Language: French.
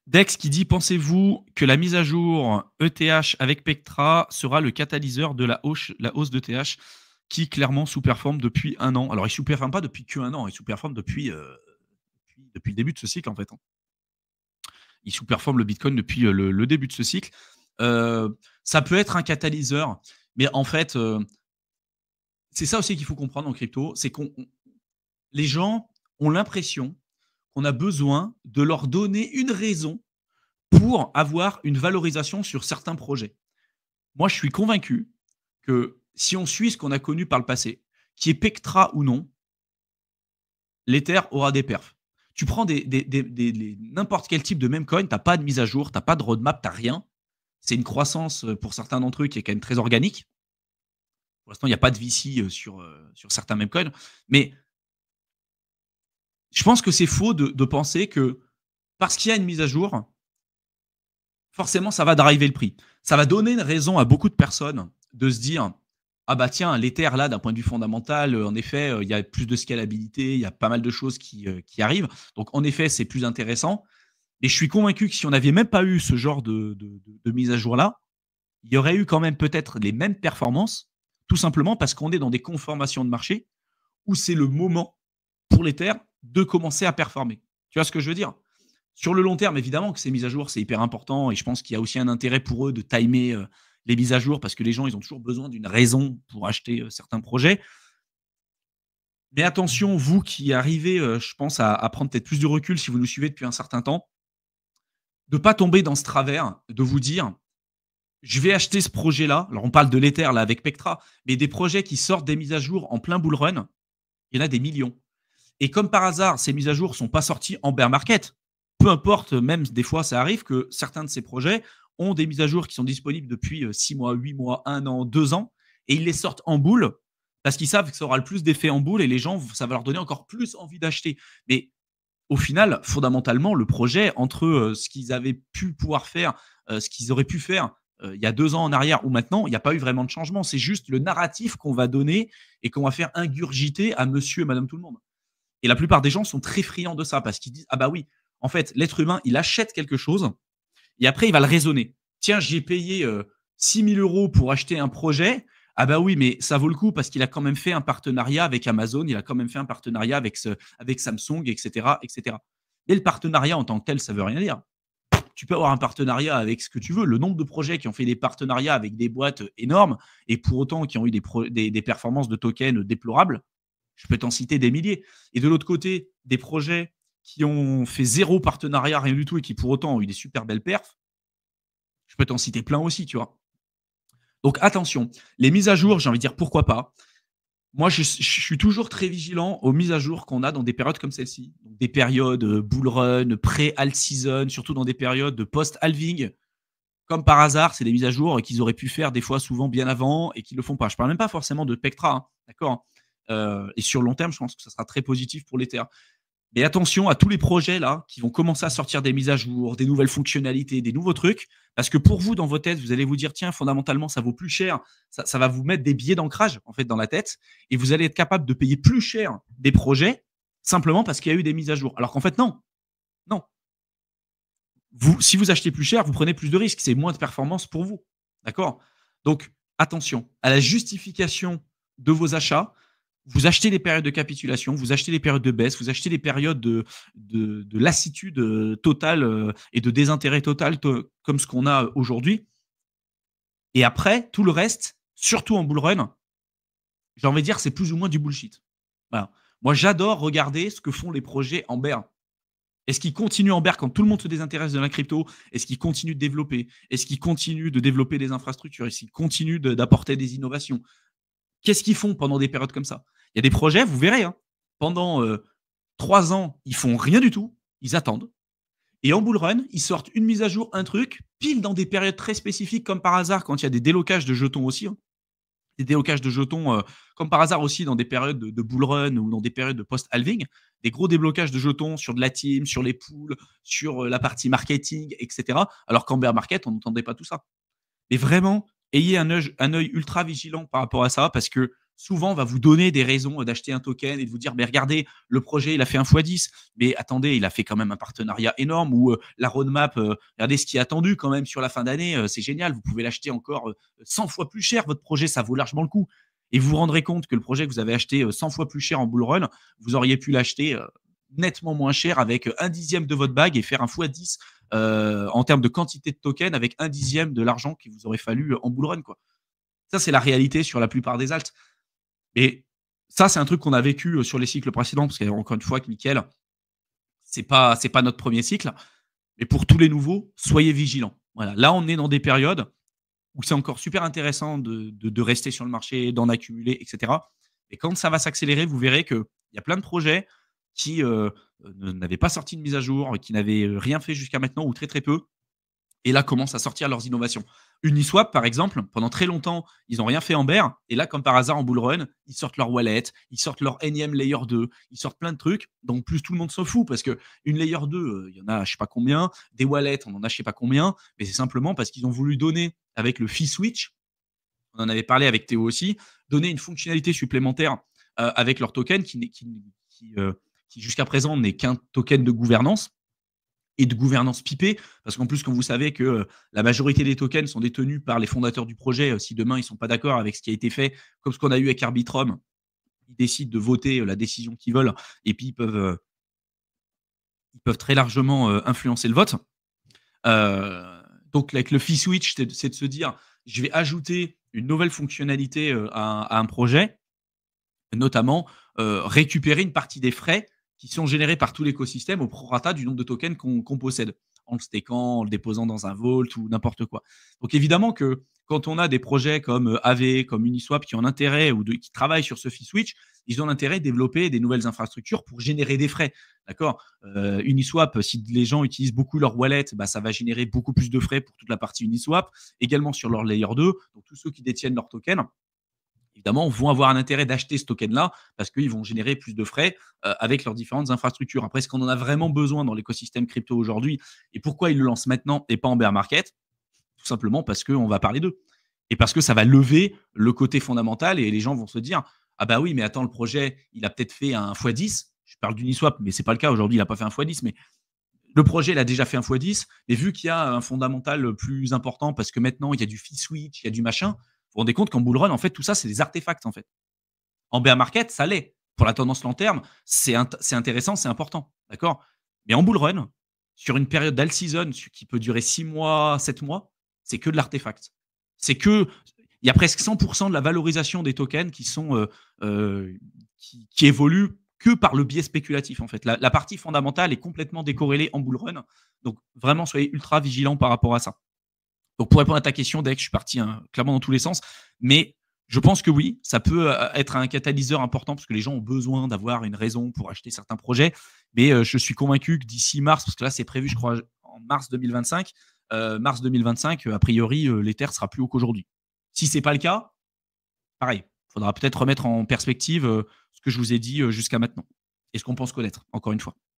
Dex qui dit: «Pensez-vous que la mise à jour ETH avec Pectra sera le catalyseur de la hausse d'ETH qui clairement sous-performe depuis 1 an?» Alors il sous-performe pas depuis que 1 an, il sous-performe depuis le début de ce cycle en fait, hein. Il sous-performe le Bitcoin depuis, le début de ce cycle. Ça peut être un catalyseur, mais en fait, c'est ça aussi qu'il faut comprendre en crypto, c'est les gens ont l'impression qu'on a besoin de leur donner une raison pour avoir une valorisation sur certains projets. Moi, je suis convaincu que si on suit ce qu'on a connu par le passé, qui est Pectra ou non, l'Ether aura des perfs. Tu prends n'importe quel type de meme coin, tu n'as pas de mise à jour, tu n'as pas de roadmap, tu n'as rien. C'est une croissance pour certains d'entre eux qui est quand même très organique. Pour l'instant, il n'y a pas de VC sur certains meme coins. Mais je pense que c'est faux de penser que parce qu'il y a une mise à jour, forcément, ça va driver le prix. Ça va donner une raison à beaucoup de personnes de se dire: ah bah tiens, l'Ether, là, d'un point de vue fondamental, en effet, il y a plus de scalabilité, il y a pas mal de choses qui arrivent. Donc, en effet, c'est plus intéressant. Et je suis convaincu que si on n'avait même pas eu ce genre de mise à jour-là, il y aurait eu quand même peut-être les mêmes performances, tout simplement parce qu'on est dans des conformations de marché où c'est le moment pour l'Ether de commencer à performer. Tu vois ce que je veux dire? Sur le long terme, évidemment que ces mises à jour, c'est hyper important et je pense qu'il y a aussi un intérêt pour eux de timer les mises à jour parce que les gens, ils ont toujours besoin d'une raison pour acheter certains projets. Mais attention, vous qui arrivez, je pense, à prendre peut-être plus de recul si vous nous suivez depuis un certain temps, de ne pas tomber dans ce travers, de vous dire: je vais acheter ce projet-là. Alors, on parle de l'Ether là avec Pectra, mais des projets qui sortent des mises à jour en plein bull run, il y en a des millions. Et comme par hasard, ces mises à jour ne sont pas sorties en bear market. Peu importe, même des fois, ça arrive que certains de ces projets ont des mises à jour qui sont disponibles depuis 6 mois, 8 mois, 1 an, 2 ans, et ils les sortent en boule parce qu'ils savent que ça aura le plus d'effet en boule et les gens, ça va leur donner encore plus envie d'acheter. Mais au final, fondamentalement, le projet, entre ce qu'ils avaient pu pouvoir faire, ce qu'ils auraient pu faire il y a 2 ans en arrière ou maintenant, il n'y a pas eu vraiment de changement. C'est juste le narratif qu'on va donner et qu'on va faire ingurgiter à monsieur et madame tout le monde. Et la plupart des gens sont très friands de ça parce qu'ils disent: ah bah oui, en fait, l'être humain, il achète quelque chose et après, il va le raisonner. Tiens, j'ai payé 6 000 € pour acheter un projet. Ah bah oui, mais ça vaut le coup parce qu'il a quand même fait un partenariat avec Amazon, il a quand même fait un partenariat avec Samsung, etc., etc. Et le partenariat en tant que tel, ça veut rien dire. Tu peux avoir un partenariat avec ce que tu veux. Le nombre de projets qui ont fait des partenariats avec des boîtes énormes et pour autant qui ont eu des performances de tokens déplorables, je peux t'en citer des milliers. Et de l'autre côté, des projets qui ont fait 0 partenariat, rien du tout, et qui pour autant ont eu des super belles perfs, je peux t'en citer plein aussi, tu vois. Donc attention, les mises à jour, j'ai envie de dire pourquoi pas. Moi, je suis toujours très vigilant aux mises à jour qu'on a dans des périodes comme celle-ci. Des périodes bull run, pré-alt season, surtout dans des périodes de post-halving. Comme par hasard, c'est des mises à jour qu'ils auraient pu faire des fois souvent bien avant et qu'ils ne le font pas. Je ne parle même pas forcément de Pectra, hein, d'accord. Et sur le long terme, je pense que ça sera très positif pour l'Ether. Mais attention à tous les projets là qui vont commencer à sortir des mises à jour, des nouvelles fonctionnalités, des nouveaux trucs. Parce que pour vous, dans vos têtes, vous allez vous dire: tiens, fondamentalement, ça vaut plus cher. Ça va vous mettre des billets d'ancrage en fait dans la tête. Et vous allez être capable de payer plus cher des projets simplement parce qu'il y a eu des mises à jour. Alors qu'en fait, non. Non. Si vous achetez plus cher, vous prenez plus de risques. C'est moins de performance pour vous. D'accord? Donc, attention à la justification de vos achats. Vous achetez les périodes de capitulation, vous achetez les périodes de baisse, vous achetez les périodes de lassitude totale et de désintérêt total comme ce qu'on a aujourd'hui. Et après, tout le reste, surtout en bull run, j'ai envie de dire, c'est plus ou moins du bullshit. Voilà. Moi, j'adore regarder ce que font les projets en bear. Est-ce qu'ils continuent en bear quand tout le monde se désintéresse de la crypto? Est-ce qu'ils continuent de développer? Est-ce qu'ils continuent de développer des infrastructures? Est-ce qu'ils continuent d'apporter des innovations? Qu'est-ce qu'ils font pendant des périodes comme ça? Il y a des projets, vous verrez, hein, pendant 3 ans, ils font rien du tout, ils attendent. Et en bull run, ils sortent une mise à jour, un truc, pile dans des périodes très spécifiques, comme par hasard, quand il y a des délocages de jetons aussi. Hein. Des délocages de jetons, comme par hasard aussi, dans des périodes de bull run ou dans des périodes de post-halving. Des gros déblocages de jetons sur de la team, sur les pools, sur la partie marketing, etc. Alors qu'en bear market, on n'entendait pas tout ça. Mais vraiment, ayez un œil ultra vigilant par rapport à ça, parce que souvent va vous donner des raisons d'acheter un token et de vous dire: «Mais regardez, le projet, il a fait 1 fois 10, mais attendez, il a fait quand même un partenariat énorme ou la roadmap, regardez ce qui est attendu quand même sur la fin d'année, c'est génial, vous pouvez l'acheter encore, 100 fois plus cher votre projet, ça vaut largement le coup» et vous vous rendrez compte que le projet que vous avez acheté, 100 fois plus cher en bull run, vous auriez pu l'acheter, nettement moins cher avec, 1/10 de votre bague et faire 1 fois 10, en termes de quantité de tokens avec 1/10 de l'argent qu'il vous aurait fallu en bull run, quoi. Ça, c'est la réalité sur la plupart des alts. Et ça, c'est un truc qu'on a vécu sur les cycles précédents, parce qu'encore une fois, que nickel, c'est pas notre premier cycle. Mais pour tous les nouveaux, soyez vigilants. Voilà. Là, on est dans des périodes où c'est encore super intéressant de rester sur le marché, d'en accumuler, etc. Et quand ça va s'accélérer, vous verrez qu'il y a plein de projets qui n'avaient pas sorti de mise à jour, qui n'avaient rien fait jusqu'à maintenant, ou très très peu, et là commencent à sortir leurs innovations. Uniswap, par exemple, pendant très longtemps, ils n'ont rien fait en bear. Et là, comme par hasard, en bull run, ils sortent leur wallet, ils sortent leur énième layer 2, ils sortent plein de trucs. Donc, plus tout le monde s'en fout parce que une layer 2, il y en a je sais pas combien. Des wallets, on en a je sais pas combien. Mais c'est simplement parce qu'ils ont voulu donner, avec le fee switch, on en avait parlé avec Théo aussi, donner une fonctionnalité supplémentaire avec leur token qui jusqu'à présent n'est qu'un token de gouvernance et de gouvernance pipée, parce qu'en plus, comme vous savez que la majorité des tokens sont détenus par les fondateurs du projet, si demain ils ne sont pas d'accord avec ce qui a été fait, comme ce qu'on a eu avec Arbitrum, ils décident de voter la décision qu'ils veulent, et puis ils peuvent très largement influencer le vote. Donc avec le fee switch, c'est de se dire, je vais ajouter une nouvelle fonctionnalité à un projet, notamment récupérer une partie des frais qui sont générés par tout l'écosystème au prorata du nombre de tokens qu'on possède, en le stakant, en le déposant dans un vault ou n'importe quoi. Donc évidemment que quand on a des projets comme AV, comme Uniswap qui ont intérêt ou qui travaillent sur ce fee switch, ils ont l'intérêt de développer des nouvelles infrastructures pour générer des frais. D'accord. Uniswap, si les gens utilisent beaucoup leur wallet, bah, ça va générer beaucoup plus de frais pour toute la partie Uniswap, également sur leur layer 2. Donc tous ceux qui détiennent leur token, évidemment, vont avoir un intérêt d'acheter ce token-là parce qu'ils vont générer plus de frais avec leurs différentes infrastructures. Après, est-ce qu'on en a vraiment besoin dans l'écosystème crypto aujourd'hui et pourquoi ils le lancent maintenant et pas en bear market? Tout simplement parce qu'on va parler d'eux et parce que ça va lever le côté fondamental et les gens vont se dire: «Ah bah oui, mais attends, le projet, il a peut-être fait un x10». Je parle d'Uniswap, mais c'est pas le cas aujourd'hui, il n'a pas fait un x10, mais le projet, il a déjà fait un x10, mais vu qu'il y a un fondamental plus important parce que maintenant, il y a du fee switch, il y a du machin, vous vous rendez compte qu'en bull run, en fait, tout ça, c'est des artefacts, en fait. En bear market, ça l'est. Pour la tendance long terme, c'est intéressant, c'est important, d'accord? Mais en bull run, sur une période d'alt season qui peut durer 6 mois, 7 mois, c'est que de l'artefact. C'est que il y a presque 100 de la valorisation des tokens qui sont, qui évoluent que par le biais spéculatif, en fait. La partie fondamentale est complètement décorrélée en bull run. Donc vraiment, soyez ultra vigilants par rapport à ça. Donc pour répondre à ta question, Dec, je suis parti clairement dans tous les sens, mais je pense que oui, ça peut être un catalyseur important parce que les gens ont besoin d'avoir une raison pour acheter certains projets. Mais je suis convaincu que d'ici mars, parce que là c'est prévu, je crois, en mars 2025, a priori, l'Ether sera plus haut qu'aujourd'hui. Si c'est pas le cas, pareil, il faudra peut-être remettre en perspective ce que je vous ai dit jusqu'à maintenant et ce qu'on pense connaître, encore une fois.